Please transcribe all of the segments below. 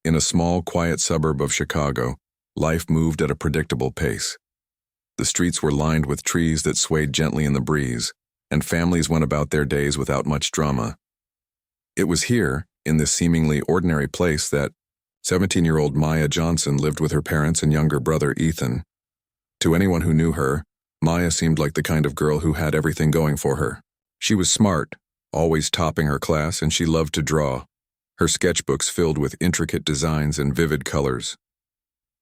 In a small, quiet suburb of Chicago, life moved at a predictable pace. The streets were lined with trees that swayed gently in the breeze, and families went about their days without much drama. It was here, in this seemingly ordinary place, that 17-year-old Maya Johnson lived with her parents and younger brother Ethan. To anyone who knew her, Maya seemed like the kind of girl who had everything going for her. She was smart, always topping her class, and she loved to draw, her sketchbooks filled with intricate designs and vivid colors.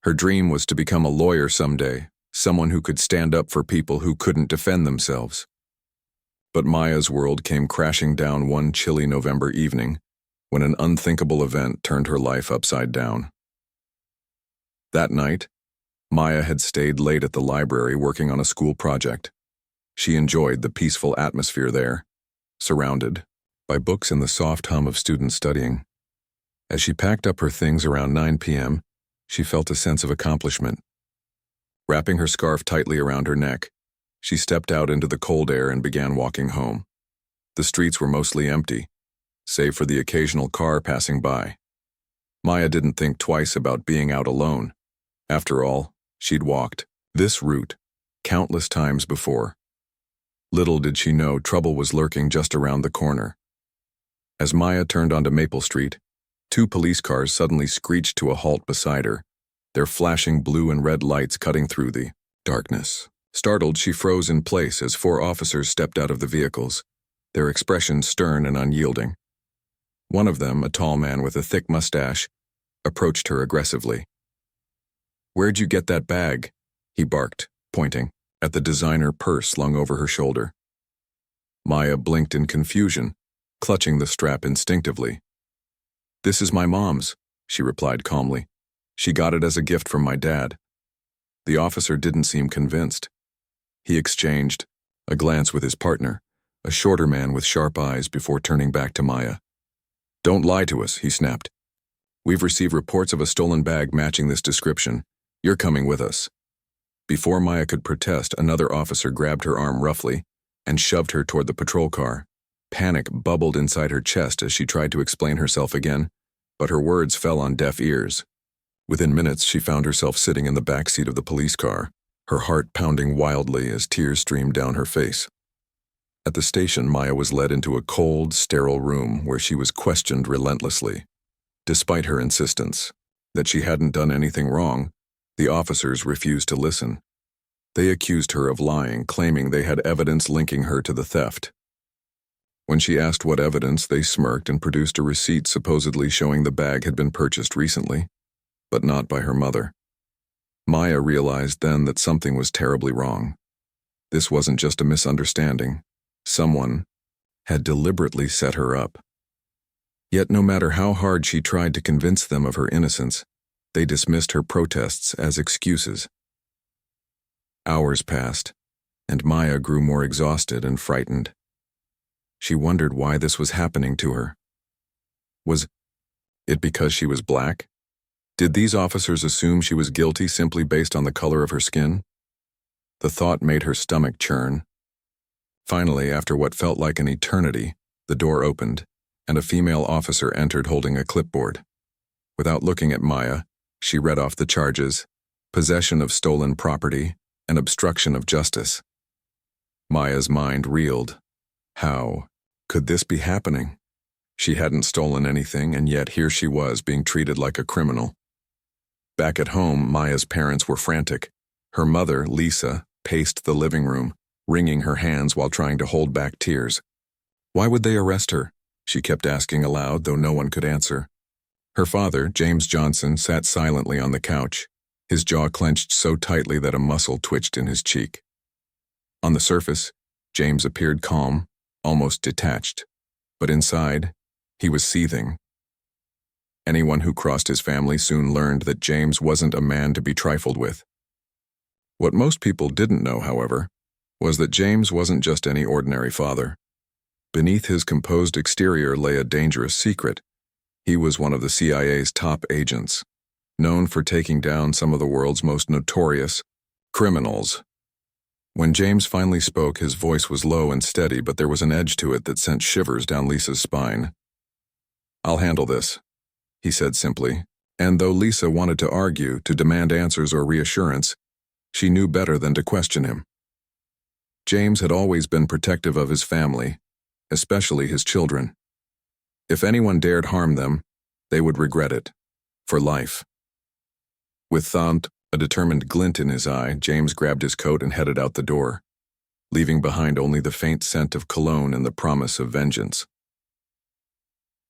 Her dream was to become a lawyer someday, someone who could stand up for people who couldn't defend themselves. But Maya's world came crashing down one chilly November evening, when an unthinkable event turned her life upside down. That night, Maya had stayed late at the library working on a school project. She enjoyed the peaceful atmosphere there, surrounded by books and the soft hum of students studying. As she packed up her things around 9 p.m., she felt a sense of accomplishment. Wrapping her scarf tightly around her neck, she stepped out into the cold air and began walking home. The streets were mostly empty, save for the occasional car passing by. Maya didn't think twice about being out alone. After all, she'd walked this route countless times before. Little did she know trouble was lurking just around the corner. As Maya turned onto Maple Street, 2 police cars suddenly screeched to a halt beside her, their flashing blue and red lights cutting through the darkness. Startled, she froze in place as 4 officers stepped out of the vehicles, their expressions stern and unyielding. One of them, a tall man with a thick mustache, approached her aggressively. "Where'd you get that bag?" he barked, pointing at the designer purse slung over her shoulder. Maya blinked in confusion, clutching the strap instinctively. "This is my mom's," she replied calmly. "She got it as a gift from my dad." The officer didn't seem convinced. He exchanged a glance with his partner, a shorter man with sharp eyes, before turning back to Maya. "Don't lie to us," he snapped. "We've received reports of a stolen bag matching this description. You're coming with us." Before Maya could protest, another officer grabbed her arm roughly and shoved her toward the patrol car. Panic bubbled inside her chest as she tried to explain herself again, but her words fell on deaf ears. Within minutes, she found herself sitting in the back seat of the police car, her heart pounding wildly as tears streamed down her face. At the station, Maya was led into a cold, sterile room where she was questioned relentlessly. Despite her insistence that she hadn't done anything wrong, the officers refused to listen. They accused her of lying, claiming they had evidence linking her to the theft. When she asked what evidence, they smirked and produced a receipt supposedly showing the bag had been purchased recently, but not by her mother. Maya realized then that something was terribly wrong. This wasn't just a misunderstanding. Someone had deliberately set her up. Yet no matter how hard she tried to convince them of her innocence, they dismissed her protests as excuses. Hours passed, and Maya grew more exhausted and frightened. She wondered why this was happening to her. Was it because she was black? Did these officers assume she was guilty simply based on the color of her skin? The thought made her stomach churn. Finally, after what felt like an eternity, the door opened, and a female officer entered holding a clipboard. Without looking at Maya, she read off the charges: possession of stolen property and obstruction of justice. Maya's mind reeled. How could this be happening? She hadn't stolen anything, and yet here she was being treated like a criminal. Back at home, Maya's parents were frantic. Her mother, Lisa, paced the living room, wringing her hands while trying to hold back tears. Why would they arrest her? She kept asking aloud, though no one could answer. Her father, James Johnson, sat silently on the couch, his jaw clenched so tightly that a muscle twitched in his cheek. On the surface, James appeared calm, almost detached, but inside, he was seething. Anyone who crossed his family soon learned that James wasn't a man to be trifled with. What most people didn't know, however, was that James wasn't just any ordinary father. Beneath his composed exterior lay a dangerous secret. He was one of the CIA's top agents, known for taking down some of the world's most notorious criminals. When James finally spoke, his voice was low and steady, but there was an edge to it that sent shivers down Lisa's spine. "I'll handle this," he said simply, And though Lisa wanted to argue, to demand answers or reassurance, she knew better than to question him. James had always been protective of his family, especially his children. If anyone dared harm them, they would regret it, for life. With a determined glint in his eye, James grabbed his coat and headed out the door, leaving behind only the faint scent of cologne and the promise of vengeance.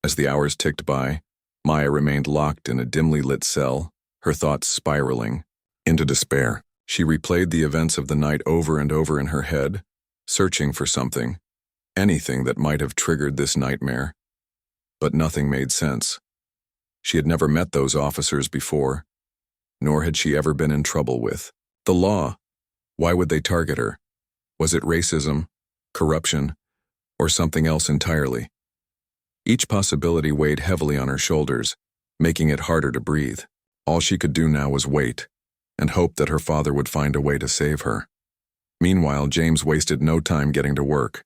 As the hours ticked by, Maya remained locked in a dimly lit cell, her thoughts spiraling into despair. She replayed the events of the night over and over in her head, searching for something, anything that might have triggered this nightmare. But nothing made sense. She had never met those officers before, nor had she ever been in trouble with the law. Why would they target her? Was it racism, corruption, or something else entirely? Each possibility weighed heavily on her shoulders, making it harder to breathe. All she could do now was wait, and hope that her father would find a way to save her. Meanwhile, James wasted no time getting to work.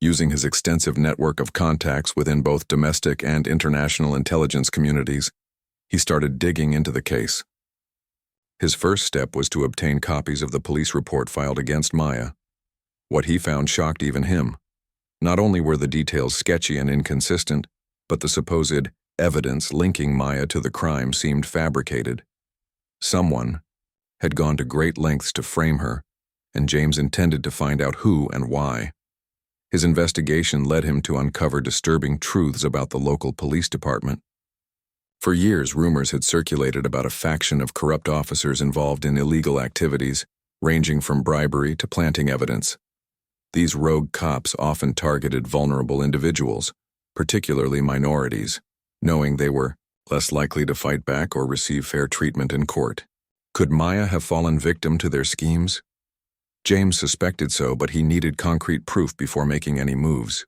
Using his extensive network of contacts within both domestic and international intelligence communities, he started digging into the case. His first step was to obtain copies of the police report filed against Maya. What he found shocked even him. Not only were the details sketchy and inconsistent, but the supposed evidence linking Maya to the crime seemed fabricated. Someone had gone to great lengths to frame her, and James intended to find out who and why. His investigation led him to uncover disturbing truths about the local police department. For years, rumors had circulated about a faction of corrupt officers involved in illegal activities, ranging from bribery to planting evidence. These rogue cops often targeted vulnerable individuals, particularly minorities, knowing they were less likely to fight back or receive fair treatment in court. Could Maya have fallen victim to their schemes? James suspected so, but he needed concrete proof before making any moves.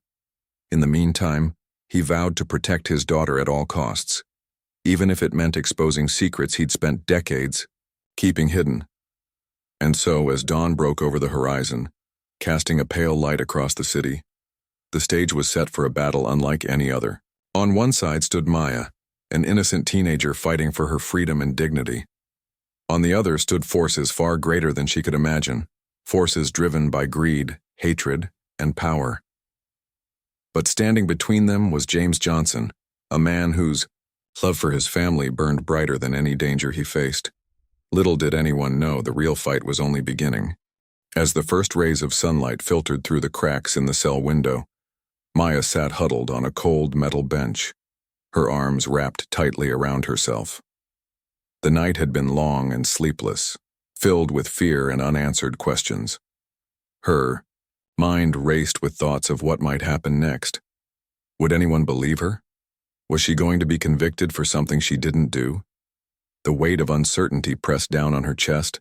In the meantime, he vowed to protect his daughter at all costs, even if it meant exposing secrets he'd spent decades keeping hidden. And so, as dawn broke over the horizon, casting a pale light across the city, the stage was set for a battle unlike any other. On one side stood Maya, an innocent teenager fighting for her freedom and dignity. On the other stood forces far greater than she could imagine, forces driven by greed, hatred, and power. But standing between them was James Johnson, a man whose love for his family burned brighter than any danger he faced. Little did anyone know the real fight was only beginning. As the first rays of sunlight filtered through the cracks in the cell window, Maya sat huddled on a cold metal bench, her arms wrapped tightly around herself. The night had been long and sleepless, filled with fear and unanswered questions. Her mind raced with thoughts of what might happen next. Would anyone believe her? Was she going to be convicted for something she didn't do? The weight of uncertainty pressed down on her chest,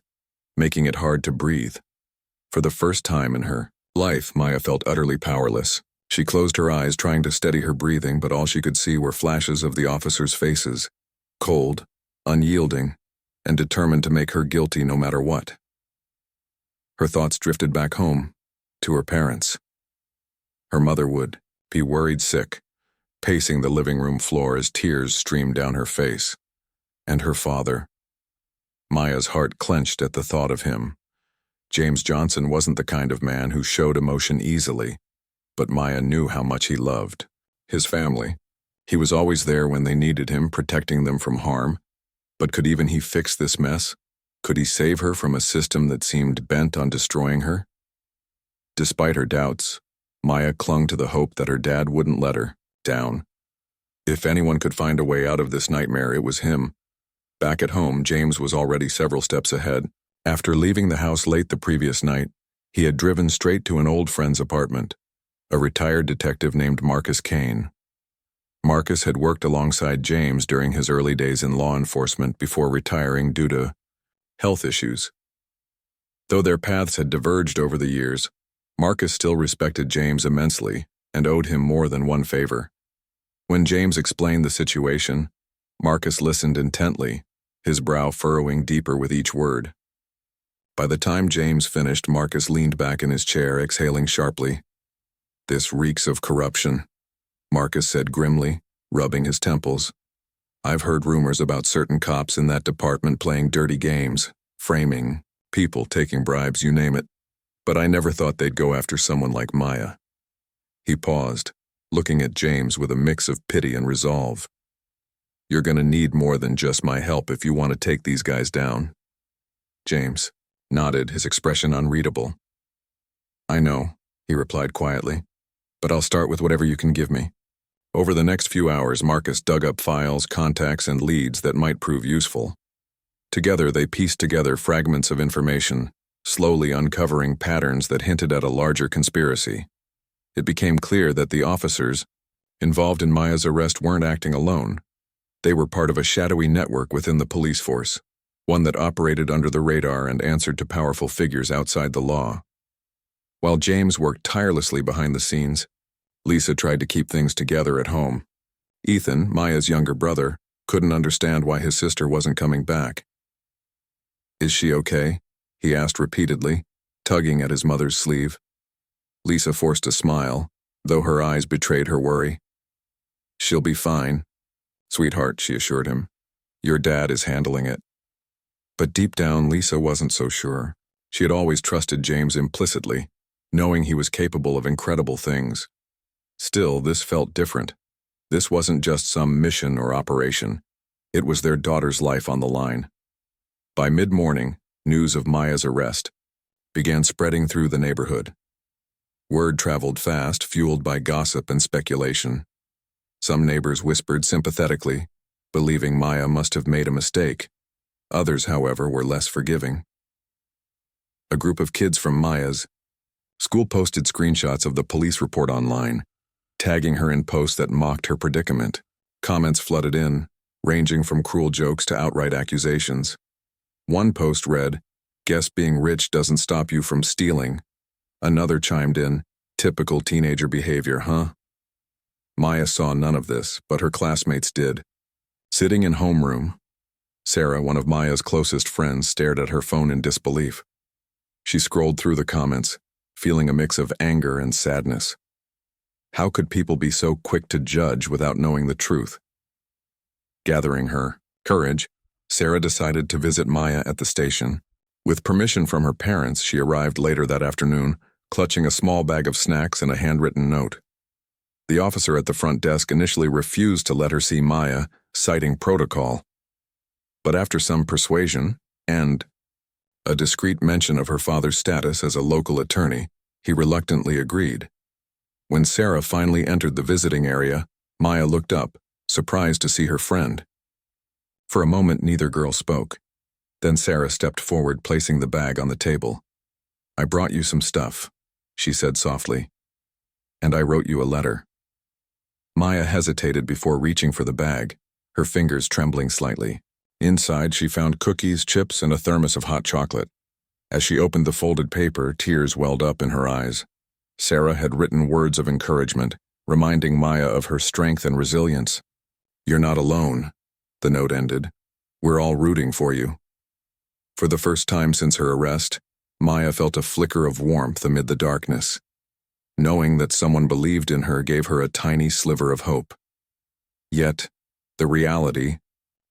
making it hard to breathe. For the first time in her life, Maya felt utterly powerless. She closed her eyes, trying to steady her breathing, but all she could see were flashes of the officers' faces, cold, unyielding, and determined to make her guilty no matter what. Her thoughts drifted back home, to her parents. Her mother would be worried sick, pacing the living room floor as tears streamed down her face. And her father. Maya's heart clenched at the thought of him. James Johnson wasn't the kind of man who showed emotion easily, but Maya knew how much he loved his family. He was always there when they needed him, protecting them from harm. But could even he fix this mess? Could he save her from a system that seemed bent on destroying her? Despite her doubts, Maya clung to the hope that her dad wouldn't let her down. If anyone could find a way out of this nightmare, it was him. Back at home, James was already several steps ahead. After leaving the house late the previous night, he had driven straight to an old friend's apartment, a retired detective named Marcus Kane. Marcus had worked alongside James during his early days in law enforcement before retiring due to health issues. Though their paths had diverged over the years, Marcus still respected James immensely and owed him more than one favor. When James explained the situation, Marcus listened intently, his brow furrowing deeper with each word. By the time James finished, Marcus leaned back in his chair, exhaling sharply. "This reeks of corruption," Marcus said grimly, rubbing his temples. I've heard rumors about certain cops in that department playing dirty games, framing, people taking bribes, you name it. But I never thought they'd go after someone like Maya." He paused, looking at James with a mix of pity and resolve. "You're gonna need more than just my help if you want to take these guys down." James nodded, his expression unreadable. "I know," he replied quietly, "but I'll start with whatever you can give me." Over the next few hours, Marcus dug up files, contacts, and leads that might prove useful. Together, they pieced together fragments of information, slowly uncovering patterns that hinted at a larger conspiracy. It became clear that the officers involved in Maya's arrest weren't acting alone. They were part of a shadowy network within the police force, one that operated under the radar and answered to powerful figures outside the law. While James worked tirelessly behind the scenes, Lisa tried to keep things together at home. Ethan, Maya's younger brother, couldn't understand why his sister wasn't coming back. "Is she okay?" he asked repeatedly, tugging at his mother's sleeve. Lisa forced a smile, though her eyes betrayed her worry. "She'll be fine, sweetheart," she assured him. "Your dad is handling it." But deep down, Lisa wasn't so sure. She had always trusted James implicitly, knowing he was capable of incredible things. Still, this felt different. This wasn't just some mission or operation. It was their daughter's life on the line. By mid-morning, news of Maya's arrest began spreading through the neighborhood. Word traveled fast, fueled by gossip and speculation. Some neighbors whispered sympathetically, believing Maya must have made a mistake. Others, however, were less forgiving. A group of kids from Maya's school posted screenshots of the police report online, tagging her in posts that mocked her predicament. Comments flooded in, ranging from cruel jokes to outright accusations. One post read, "Guess being rich doesn't stop you from stealing." Another chimed in, "Typical teenager behavior, huh?" Maya saw none of this, but her classmates did. Sitting in homeroom, Sarah, one of Maya's closest friends, stared at her phone in disbelief. She scrolled through the comments, feeling a mix of anger and sadness. How could people be so quick to judge without knowing the truth? Gathering her courage, Sarah decided to visit Maya at the station. With permission from her parents, she arrived later that afternoon, clutching a small bag of snacks and a handwritten note. The officer at the front desk initially refused to let her see Maya, citing protocol. But after some persuasion, and a discreet mention of her father's status as a local attorney, he reluctantly agreed. When Sarah finally entered the visiting area, Maya looked up, surprised to see her friend. For a moment, neither girl spoke. Then Sarah stepped forward, placing the bag on the table. "I brought you some stuff," she said softly. "And I wrote you a letter." Maya hesitated before reaching for the bag, her fingers trembling slightly. Inside, she found cookies, chips, and a thermos of hot chocolate. As she opened the folded paper, tears welled up in her eyes. Sarah had written words of encouragement, reminding Maya of her strength and resilience. "You're not alone," the note ended. "We're all rooting for you." For the first time since her arrest, Maya felt a flicker of warmth amid the darkness. Knowing that someone believed in her gave her a tiny sliver of hope. Yet, the reality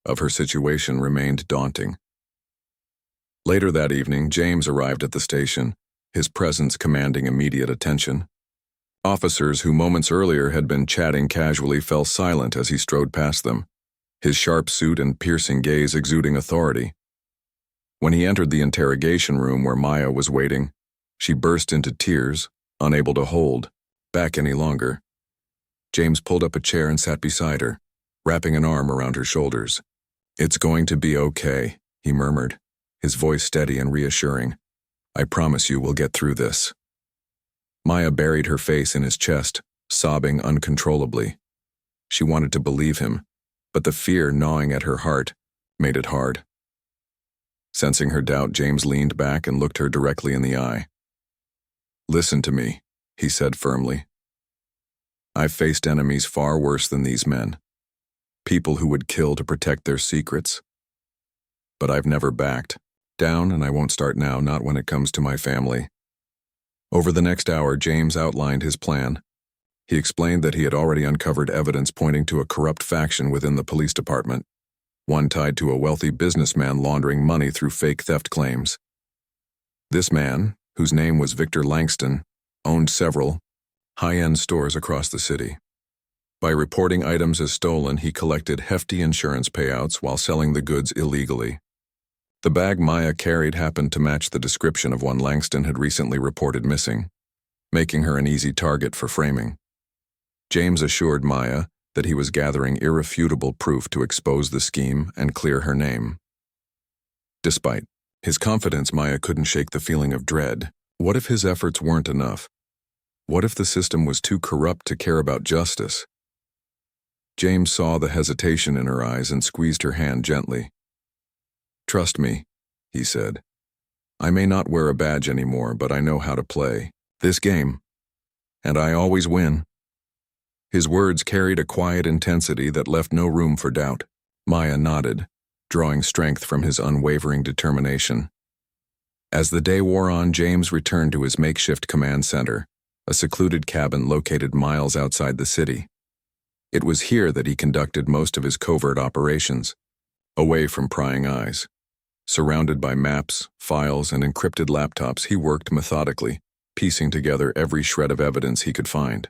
of her situation remained daunting. Later that evening, James arrived at the station, his presence commanding immediate attention. Officers who moments earlier had been chatting casually fell silent as he strode past them, his sharp suit and piercing gaze exuding authority. When he entered the interrogation room where Maya was waiting, she burst into tears, unable to hold back any longer. James pulled up a chair and sat beside her, wrapping an arm around her shoulders. "It's going to be okay," he murmured, his voice steady and reassuring. "I promise you we'll get through this." Maya buried her face in his chest, sobbing uncontrollably. She wanted to believe him, but the fear gnawing at her heart made it hard. Sensing her doubt, James leaned back and looked her directly in the eye. "Listen to me," he said firmly. "I've faced enemies far worse than these men. People who would kill to protect their secrets. But I've never backed down, and I won't start now, not when it comes to my family." Over the next hour, James outlined his plan. He explained that he had already uncovered evidence pointing to a corrupt faction within the police department, one tied to a wealthy businessman laundering money through fake theft claims. This man, whose name was Victor Langston, owned several high-end stores across the city. By reporting items as stolen, he collected hefty insurance payouts while selling the goods illegally. The bag Maya carried happened to match the description of one Langston had recently reported missing, making her an easy target for framing. James assured Maya that he was gathering irrefutable proof to expose the scheme and clear her name. Despite his confidence, Maya couldn't shake the feeling of dread. What if his efforts weren't enough? What if the system was too corrupt to care about justice? James saw the hesitation in her eyes and squeezed her hand gently. "Trust me," he said. "I may not wear a badge anymore, but I know how to play this game. And I always win." His words carried a quiet intensity that left no room for doubt. Maya nodded, drawing strength from his unwavering determination. As the day wore on, James returned to his makeshift command center, a secluded cabin located miles outside the city. It was here that he conducted most of his covert operations, away from prying eyes. Surrounded by maps, files, and encrypted laptops, he worked methodically, piecing together every shred of evidence he could find.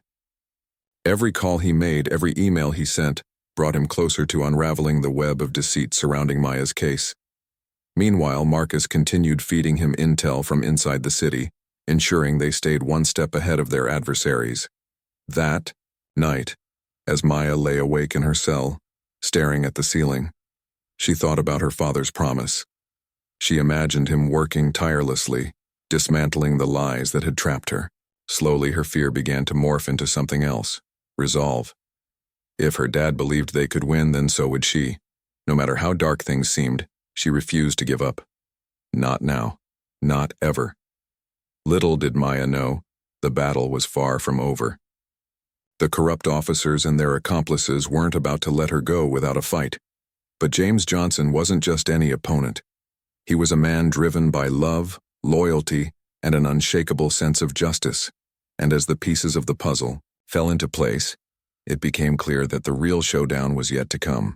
Every call he made, every email he sent, brought him closer to unraveling the web of deceit surrounding Maya's case. Meanwhile, Marcus continued feeding him intel from inside the city, ensuring they stayed one step ahead of their adversaries. That night, as Maya lay awake in her cell, staring at the ceiling, she thought about her father's promise. She imagined him working tirelessly, dismantling the lies that had trapped her. Slowly, her fear began to morph into something else: resolve. If her dad believed they could win, then so would she. No matter how dark things seemed, she refused to give up. Not now. Not ever. Little did Maya know, the battle was far from over. The corrupt officers and their accomplices weren't about to let her go without a fight. But James Johnson wasn't just any opponent. He was a man driven by love, loyalty, and an unshakable sense of justice. And as the pieces of the puzzle fell into place, it became clear that the real showdown was yet to come.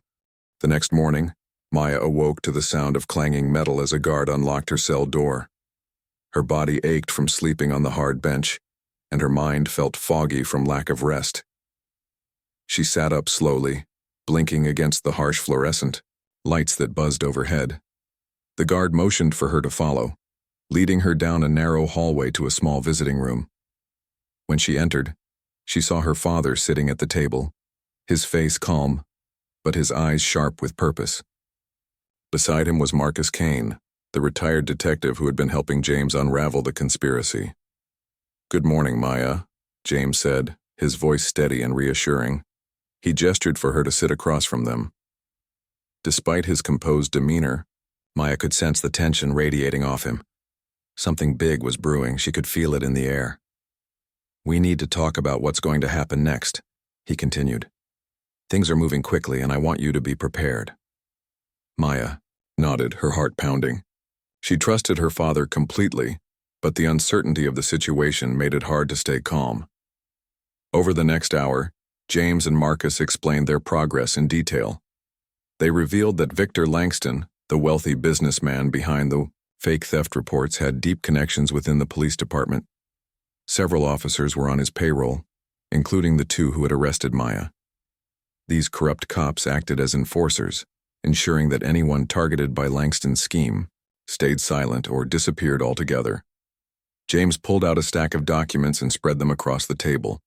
The next morning, Maya awoke to the sound of clanging metal as a guard unlocked her cell door. Her body ached from sleeping on the hard bench, and her mind felt foggy from lack of rest. She sat up slowly, blinking against the harsh fluorescent lights that buzzed overhead. The guard motioned for her to follow, leading her down a narrow hallway to a small visiting room. When she entered, she saw her father sitting at the table, his face calm, but his eyes sharp with purpose. Beside him was Marcus Kane, the retired detective who had been helping James unravel the conspiracy. "Good morning, Maya," James said, his voice steady and reassuring. He gestured for her to sit across from them. Despite his composed demeanor, Maya could sense the tension radiating off him. Something big was brewing, she could feel it in the air. "We need to talk about what's going to happen next," he continued. "Things are moving quickly, and I want you to be prepared." Maya nodded, her heart pounding. She trusted her father completely, but the uncertainty of the situation made it hard to stay calm. Over the next hour, James and Marcus explained their progress in detail. They revealed that Victor Langston, the wealthy businessman behind the fake theft reports, had deep connections within the police department. Several officers were on his payroll, including the two who had arrested Maya. These corrupt cops acted as enforcers, ensuring that anyone targeted by Langston's scheme stayed silent or disappeared altogether. James pulled out a stack of documents and spread them across the table.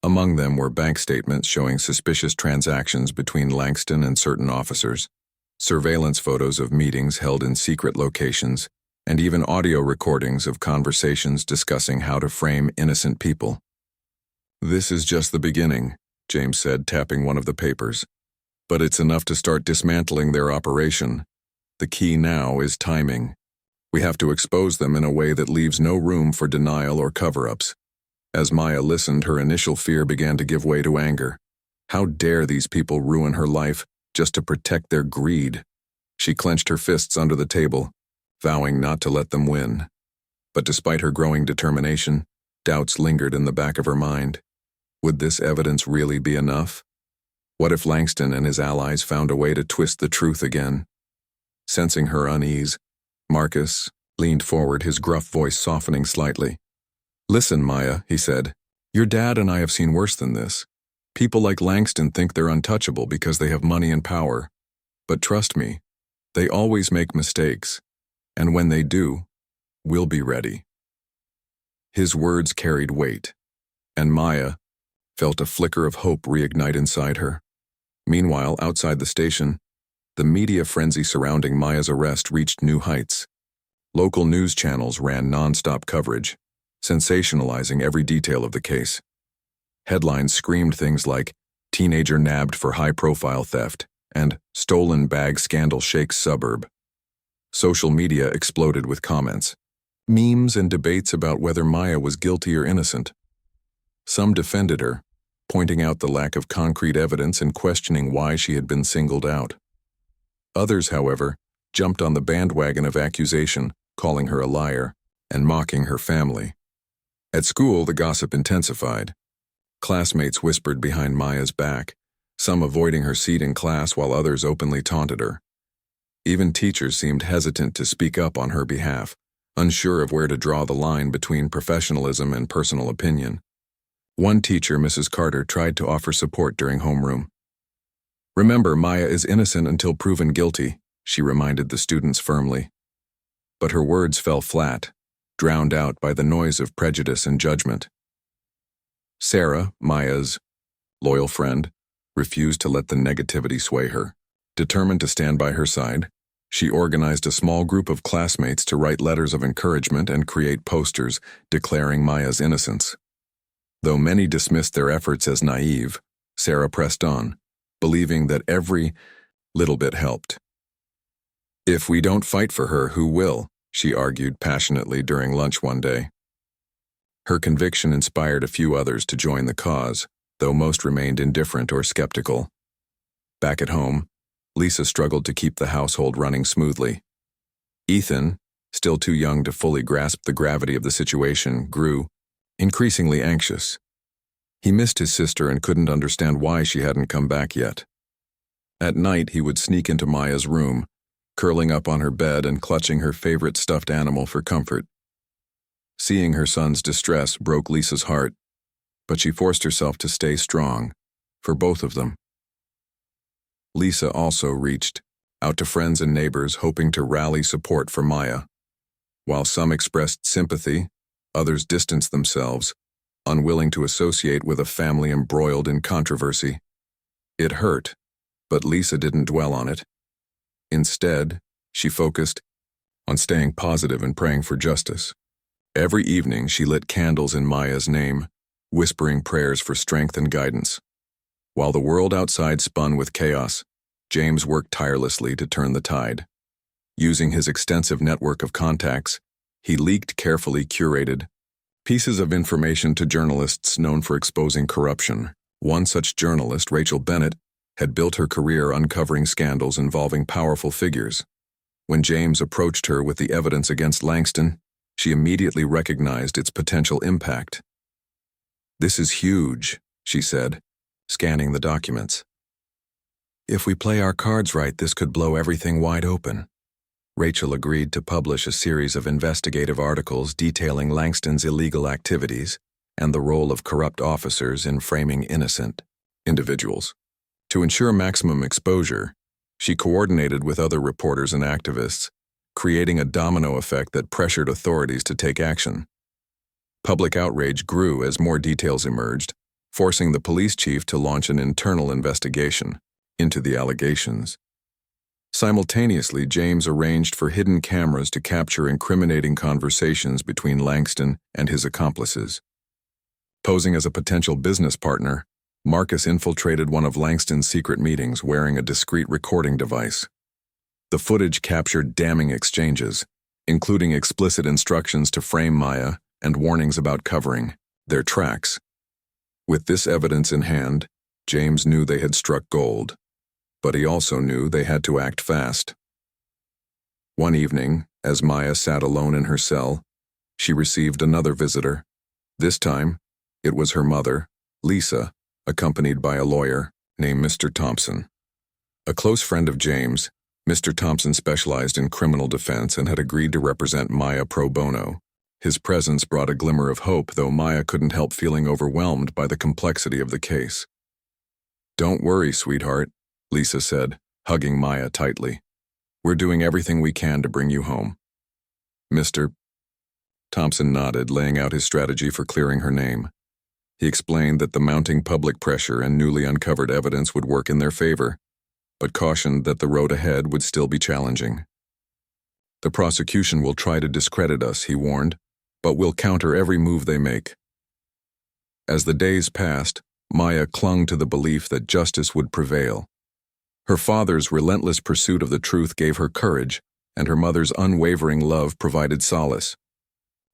Among them were bank statements showing suspicious transactions between Langston and certain officers, surveillance photos of meetings held in secret locations, and even audio recordings of conversations discussing how to frame innocent people. "This is just the beginning," James said, tapping one of the papers. "But it's enough to start dismantling their operation. The key now is timing. We have to expose them in a way that leaves no room for denial or cover-ups." As Maya listened, her initial fear began to give way to anger. How dare these people ruin her life just to protect their greed? She clenched her fists under the table, vowing not to let them win. But despite her growing determination, doubts lingered in the back of her mind. Would this evidence really be enough? What if Langston and his allies found a way to twist the truth again? Sensing her unease, Marcus leaned forward, his gruff voice softening slightly. "Listen, Maya," he said. "Your dad and I have seen worse than this. People like Langston think they're untouchable because they have money and power. But trust me, they always make mistakes. And when they do, we'll be ready." His words carried weight, and Maya felt a flicker of hope reignite inside her. Meanwhile, outside the station, the media frenzy surrounding Maya's arrest reached new heights. Local news channels ran non-stop coverage, sensationalizing every detail of the case. Headlines screamed things like, "Teenager nabbed for high-profile theft," and "Stolen bag scandal shakes suburb." Social media exploded with comments, memes, and debates about whether Maya was guilty or innocent. Some defended her, pointing out the lack of concrete evidence and questioning why she had been singled out. Others, however, jumped on the bandwagon of accusation, calling her a liar and mocking her family. At school, the gossip intensified. Classmates whispered behind Maya's back, some avoiding her seat in class while others openly taunted her. Even teachers seemed hesitant to speak up on her behalf, unsure of where to draw the line between professionalism and personal opinion. One teacher, Mrs. Carter, tried to offer support during homeroom. "Remember, Maya is innocent until proven guilty," she reminded the students firmly. But her words fell flat, drowned out by the noise of prejudice and judgment. Sarah, Maya's loyal friend, refused to let the negativity sway her. Determined to stand by her side, she organized a small group of classmates to write letters of encouragement and create posters declaring Maya's innocence. Though many dismissed their efforts as naive, Sarah pressed on, believing that every little bit helped. "If we don't fight for her, who will?" she argued passionately during lunch one day. Her conviction inspired a few others to join the cause, though most remained indifferent or skeptical. Back at home, Lisa struggled to keep the household running smoothly. Ethan, still too young to fully grasp the gravity of the situation, grew increasingly anxious. He missed his sister and couldn't understand why she hadn't come back yet. At night, he would sneak into Maya's room, curling up on her bed and clutching her favorite stuffed animal for comfort. Seeing her son's distress broke Lisa's heart, but she forced herself to stay strong, for both of them. Lisa also reached out to friends and neighbors, hoping to rally support for Maya. While some expressed sympathy, others distanced themselves, unwilling to associate with a family embroiled in controversy. It hurt, but Lisa didn't dwell on it. Instead, she focused on staying positive and praying for justice. Every evening, she lit candles in Maya's name, whispering prayers for strength and guidance. While the world outside spun with chaos, James worked tirelessly to turn the tide. Using his extensive network of contacts, he leaked carefully curated pieces of information to journalists known for exposing corruption. One such journalist, Rachel Bennett, had built her career uncovering scandals involving powerful figures. When James approached her with the evidence against Langston, she immediately recognized its potential impact. "This is huge," she said, scanning the documents. "If we play our cards right, this could blow everything wide open." Rachel agreed to publish a series of investigative articles detailing Langston's illegal activities and the role of corrupt officers in framing innocent individuals. To ensure maximum exposure, she coordinated with other reporters and activists, creating a domino effect that pressured authorities to take action. Public outrage grew as more details emerged, forcing the police chief to launch an internal investigation into the allegations. Simultaneously, James arranged for hidden cameras to capture incriminating conversations between Langston and his accomplices. Posing as a potential business partner, Marcus infiltrated one of Langston's secret meetings wearing a discreet recording device. The footage captured damning exchanges, including explicit instructions to frame Maya and warnings about covering their tracks. With this evidence in hand, James knew they had struck gold, but he also knew they had to act fast. One evening, as Maya sat alone in her cell, she received another visitor. This time, it was her mother, Lisa, accompanied by a lawyer named Mr. Thompson. A close friend of James, Mr. Thompson specialized in criminal defense and had agreed to represent Maya pro bono. His presence brought a glimmer of hope, though Maya couldn't help feeling overwhelmed by the complexity of the case. "Don't worry, sweetheart," Lisa said, hugging Maya tightly. "We're doing everything we can to bring you home." Mr. Thompson nodded, laying out his strategy for clearing her name. He explained that the mounting public pressure and newly uncovered evidence would work in their favor, but cautioned that the road ahead would still be challenging. "The prosecution will try to discredit us," he warned, "but we'll counter every move they make." As the days passed, Maya clung to the belief that justice would prevail. Her father's relentless pursuit of the truth gave her courage, and her mother's unwavering love provided solace.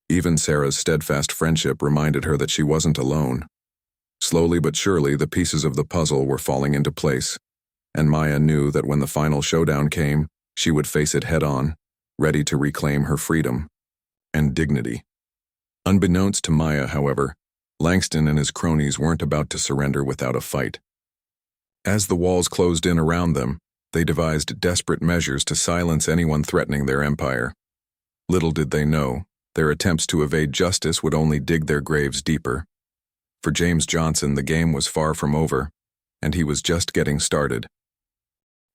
Even Sarah's steadfast friendship reminded her that she wasn't alone. Slowly but surely, the pieces of the puzzle were falling into place, and Maya knew that when the final showdown came, she would face it head-on, ready to reclaim her freedom and dignity. Unbeknownst to Maya, however, Langston and his cronies weren't about to surrender without a fight. As the walls closed in around them, they devised desperate measures to silence anyone threatening their empire. Little did they know, their attempts to evade justice would only dig their graves deeper. For James Johnson, the game was far from over, and he was just getting started.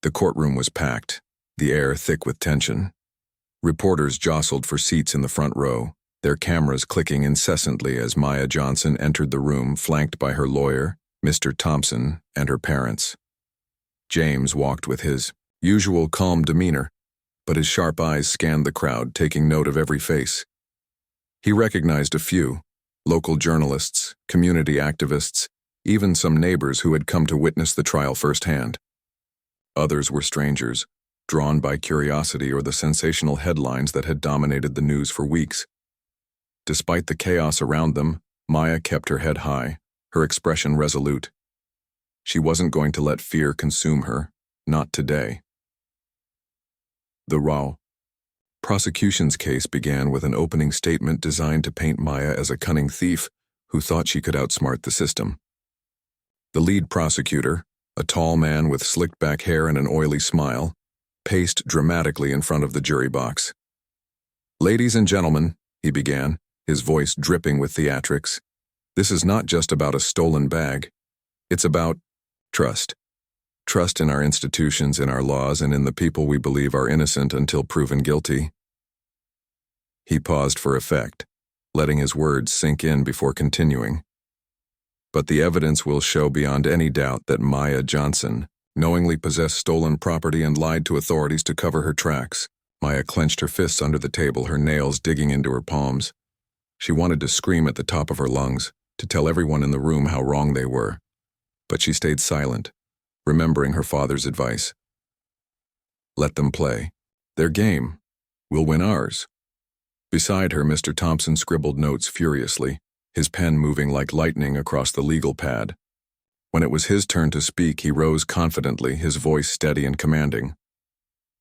The courtroom was packed, the air thick with tension. Reporters jostled for seats in the front row, their cameras clicking incessantly as Maya Johnson entered the room, flanked by her lawyer, Mr. Thompson, and her parents. James walked with his usual calm demeanor, but his sharp eyes scanned the crowd, taking note of every face. He recognized a few: local journalists, community activists, even some neighbors who had come to witness the trial firsthand. Others were strangers, drawn by curiosity or the sensational headlines that had dominated the news for weeks. Despite the chaos around them, Maya kept her head high, her expression resolute. She wasn't going to let fear consume her, not today. The raw prosecution's case began with an opening statement designed to paint Maya as a cunning thief who thought she could outsmart the system. The lead prosecutor, a tall man with slicked-back hair and an oily smile, paced dramatically in front of the jury box. "Ladies and gentlemen," he began, his voice dripping with theatrics, "this is not just about a stolen bag. It's about trust. Trust in our institutions, in our laws, and in the people we believe are innocent until proven guilty." He paused for effect, letting his words sink in before continuing. "But the evidence will show beyond any doubt that Maya Johnson knowingly possessed stolen property and lied to authorities to cover her tracks." Maya clenched her fists under the table, her nails digging into her palms. She wanted to scream at the top of her lungs, to tell everyone in the room how wrong they were. But she stayed silent, remembering her father's advice. "Let them play. Their game. We'll win ours." Beside her, Mr. Thompson scribbled notes furiously, his pen moving like lightning across the legal pad. When it was his turn to speak, he rose confidently, his voice steady and commanding.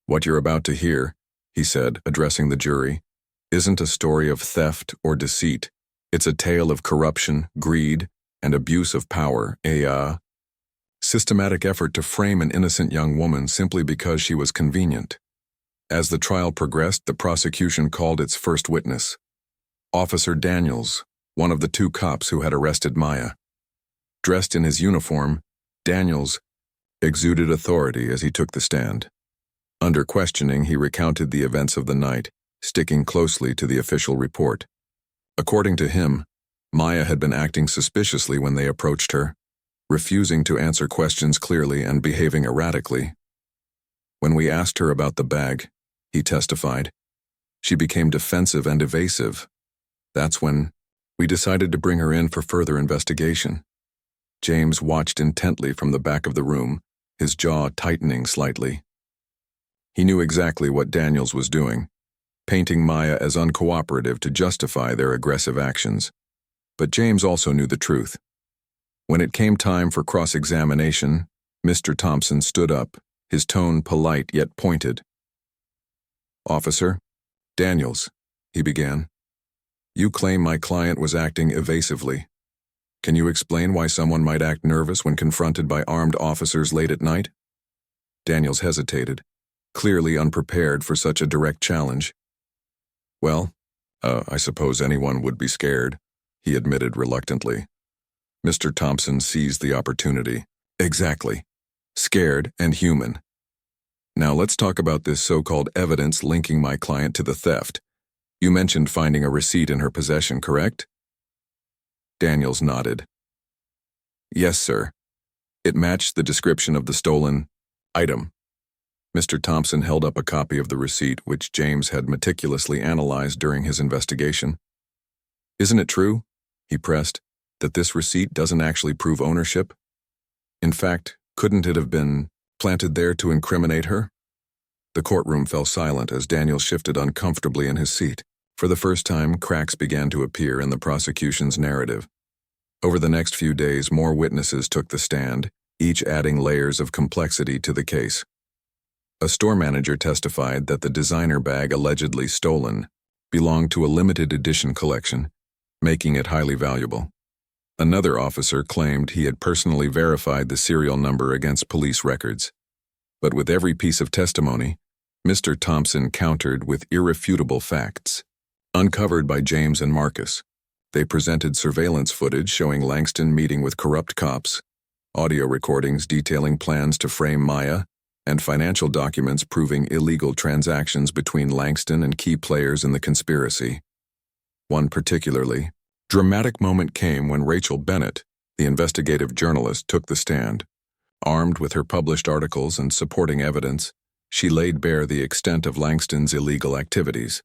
"What you're about to hear," he said, addressing the jury, "isn't a story of theft or deceit. It's a tale of corruption, greed, and abuse of power, a systematic effort to frame an innocent young woman simply because she was convenient." As the trial progressed, the prosecution called its first witness, Officer Daniels, one of the two cops who had arrested Maya. Dressed in his uniform, Daniels exuded authority as he took the stand. Under questioning, he recounted the events of the night, sticking closely to the official report. According to him, Maya had been acting suspiciously when they approached her, refusing to answer questions clearly and behaving erratically. "When we asked her about the bag," he testified, "she became defensive and evasive. That's when we decided to bring her in for further investigation." James watched intently from the back of the room, his jaw tightening slightly. He knew exactly what Daniels was doing, painting Maya as uncooperative to justify their aggressive actions. But James also knew the truth. When it came time for cross-examination, Mr. Thompson stood up, his tone polite yet pointed. "Officer Daniels," he began, "you claim my client was acting evasively. Can you explain why someone might act nervous when confronted by armed officers late at night? Daniels hesitated, clearly unprepared for such a direct challenge. Well, I suppose anyone would be scared, he admitted reluctantly. Mr. Thompson seized the opportunity. Exactly. Scared and human. Now let's talk about this so-called evidence linking my client to the theft. You mentioned finding a receipt in her possession, correct? Daniels nodded. Yes, sir. It matched the description of the stolen item. Mr. Thompson held up a copy of the receipt, which James had meticulously analyzed during his investigation. Isn't it true, he pressed, that this receipt doesn't actually prove ownership? In fact, couldn't it have been planted there to incriminate her? The courtroom fell silent as Daniel shifted uncomfortably in his seat. For the first time, cracks began to appear in the prosecution's narrative. Over the next few days, more witnesses took the stand, each adding layers of complexity to the case. A store manager testified that the designer bag allegedly stolen belonged to a limited edition collection, making it highly valuable. Another officer claimed he had personally verified the serial number against police records. But with every piece of testimony, Mr. Thompson countered with irrefutable facts. Uncovered by James and Marcus, they presented surveillance footage showing Langston meeting with corrupt cops, audio recordings detailing plans to frame Maya, and financial documents proving illegal transactions between Langston and key players in the conspiracy. One particularly dramatic moment came when Rachel Bennett, the investigative journalist, took the stand. Armed with her published articles and supporting evidence, she laid bare the extent of Langston's illegal activities.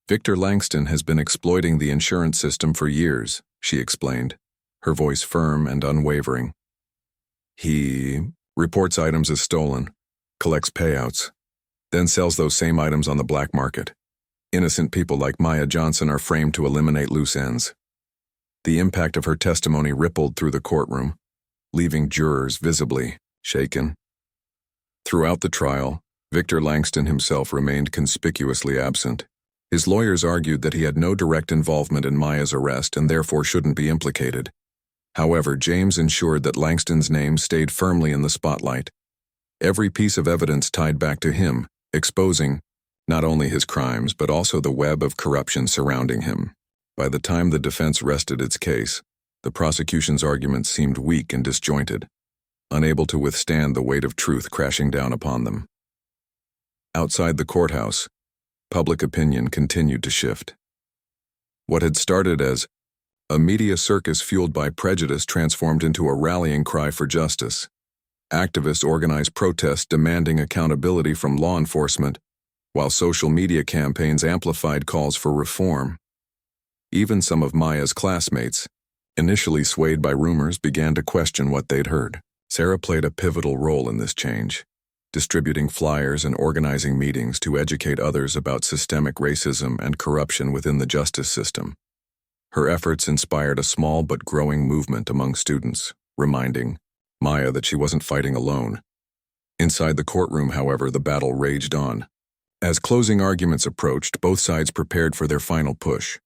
Victor Langston has been exploiting the insurance system for years, she explained, her voice firm and unwavering. He reports items as stolen, collects payouts, then sells those same items on the black market. Innocent people like Maya Johnson are framed to eliminate loose ends. The impact of her testimony rippled through the courtroom, leaving jurors visibly shaken. Throughout the trial, Victor Langston himself remained conspicuously absent. His lawyers argued that he had no direct involvement in Maya's arrest and therefore shouldn't be implicated. However, James ensured that Langston's name stayed firmly in the spotlight. Every piece of evidence tied back to him, exposing not only his crimes but also the web of corruption surrounding him. By the time the defense rested its case, the prosecution's arguments seemed weak and disjointed, unable to withstand the weight of truth crashing down upon them. Outside the courthouse, public opinion continued to shift. What had started as a media circus fueled by prejudice transformed into a rallying cry for justice. Activists organized protests demanding accountability from law enforcement, while social media campaigns amplified calls for reform. Even some of Maya's classmates, initially swayed by rumors, began to question what they'd heard. Sarah played a pivotal role in this change, distributing flyers and organizing meetings to educate others about systemic racism and corruption within the justice system. Her efforts inspired a small but growing movement among students, reminding Maya that she wasn't fighting alone. Inside the courtroom, however, the battle raged on. As closing arguments approached, both sides prepared for their final push.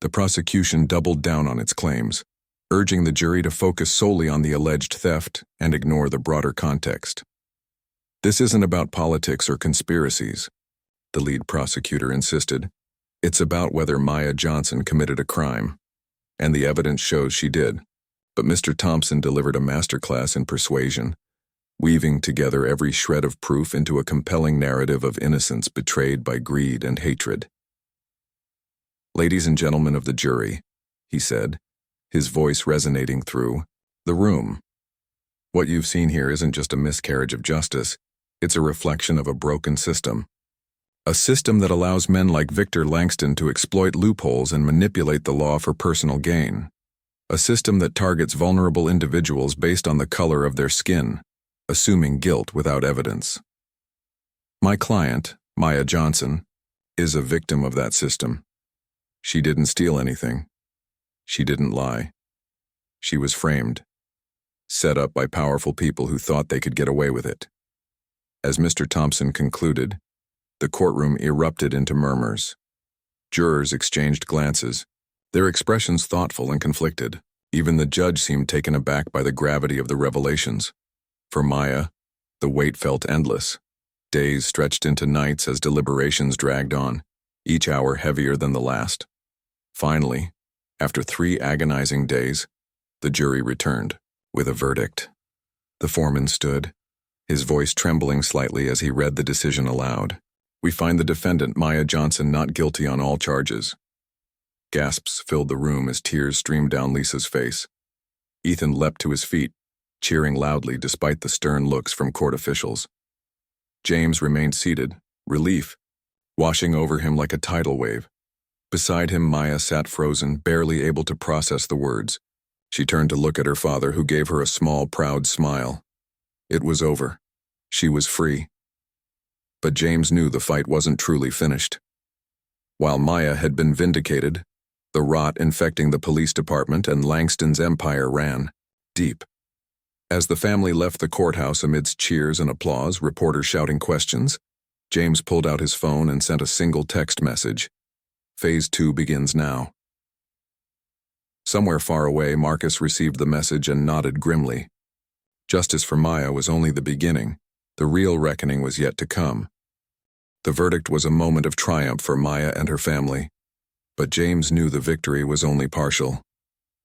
The prosecution doubled down on its claims, urging the jury to focus solely on the alleged theft and ignore the broader context. This isn't about politics or conspiracies, the lead prosecutor insisted. It's about whether Maya Johnson committed a crime, and the evidence shows she did. But Mr. Thompson delivered a masterclass in persuasion, weaving together every shred of proof into a compelling narrative of innocence betrayed by greed and hatred. "Ladies and gentlemen of the jury," he said, his voice resonating through the room. "What you've seen here isn't just a miscarriage of justice, it's a reflection of a broken system. A system that allows men like Victor Langston to exploit loopholes and manipulate the law for personal gain. A system that targets vulnerable individuals based on the color of their skin, assuming guilt without evidence. My client, Maya Johnson, is a victim of that system. She didn't steal anything. She didn't lie. She was framed, set up by powerful people who thought they could get away with it." As Mr. Thompson concluded, the courtroom erupted into murmurs. Jurors exchanged glances, their expressions thoughtful and conflicted. Even the judge seemed taken aback by the gravity of the revelations. For Maya, the wait felt endless. Days stretched into nights as deliberations dragged on, each hour heavier than the last. Finally, after 3 agonizing days, the jury returned with a verdict. The foreman stood, his voice trembling slightly as he read the decision aloud. "We find the defendant, Maya Johnson, not guilty on all charges." Gasps filled the room as tears streamed down Lisa's face. Ethan leapt to his feet, cheering loudly despite the stern looks from court officials. James remained seated, relief washing over him like a tidal wave. Beside him, Maya sat frozen, barely able to process the words. She turned to look at her father, who gave her a small, proud smile. It was over. She was free. But James knew the fight wasn't truly finished. While Maya had been vindicated, the rot infecting the police department and Langston's empire ran deep. As the family left the courthouse amidst cheers and applause, reporters shouting questions, James pulled out his phone and sent a single text message. Phase 2 begins now. Somewhere far away, Marcus received the message and nodded grimly. Justice for Maya was only the beginning. The real reckoning was yet to come. The verdict was a moment of triumph for Maya and her family. But James knew the victory was only partial.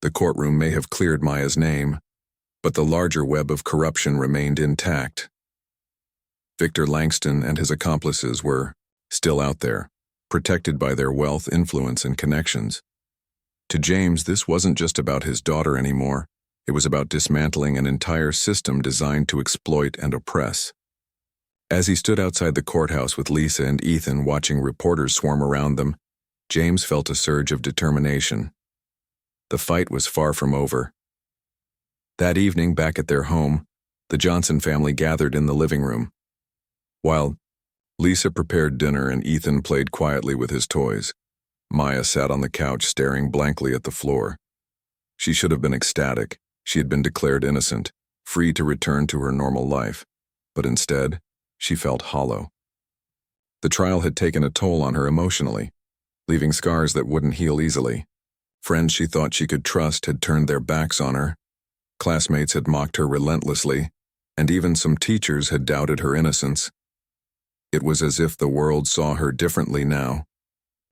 The courtroom may have cleared Maya's name, but the larger web of corruption remained intact. Victor Langston and his accomplices were still out there, protected by their wealth, influence, and connections. To James, this wasn't just about his daughter anymore. It was about dismantling an entire system designed to exploit and oppress. As he stood outside the courthouse with Lisa and Ethan watching reporters swarm around them, James felt a surge of determination. The fight was far from over. That evening, back at their home, the Johnson family gathered in the living room. While Lisa prepared dinner and Ethan played quietly with his toys, Maya sat on the couch staring blankly at the floor. She should have been ecstatic. She had been declared innocent, free to return to her normal life. But instead, she felt hollow. The trial had taken a toll on her emotionally, leaving scars that wouldn't heal easily. Friends she thought she could trust had turned their backs on her. Classmates had mocked her relentlessly, and even some teachers had doubted her innocence. It was as if the world saw her differently now,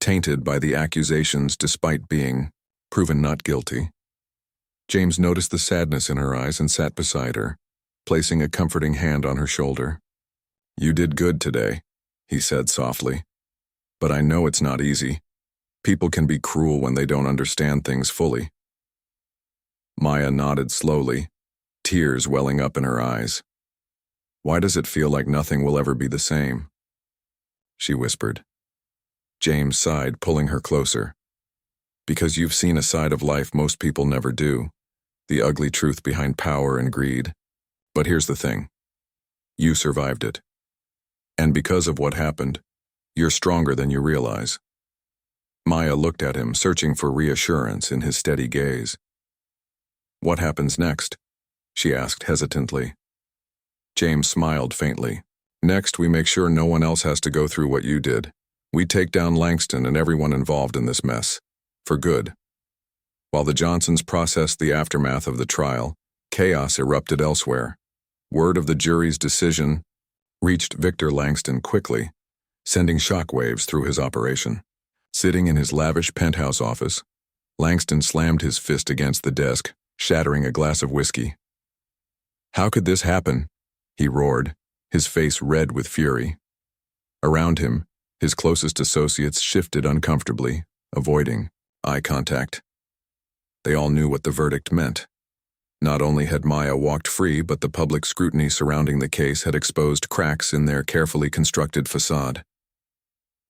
tainted by the accusations despite being proven not guilty. James noticed the sadness in her eyes and sat beside her, placing a comforting hand on her shoulder. "You did good today," he said softly. "But I know it's not easy. People can be cruel when they don't understand things fully." Maya nodded slowly, tears welling up in her eyes. "Why does it feel like nothing will ever be the same?" she whispered. James sighed, pulling her closer. "Because you've seen a side of life most people never do, the ugly truth behind power and greed. But here's the thing. You survived it. And because of what happened, you're stronger than you realize." Maya looked at him, searching for reassurance in his steady gaze. "What happens next?" she asked hesitantly. James smiled faintly. "Next, we make sure no one else has to go through what you did. We take down Langston and everyone involved in this mess. For good." While the Johnsons processed the aftermath of the trial, chaos erupted elsewhere. Word of the jury's decision reached Victor Langston quickly, sending shockwaves through his operation. Sitting in his lavish penthouse office, Langston slammed his fist against the desk, shattering a glass of whiskey. "How could this happen?" he roared, his face red with fury. Around him, his closest associates shifted uncomfortably, avoiding eye contact. They all knew what the verdict meant. Not only had Maya walked free, but the public scrutiny surrounding the case had exposed cracks in their carefully constructed facade.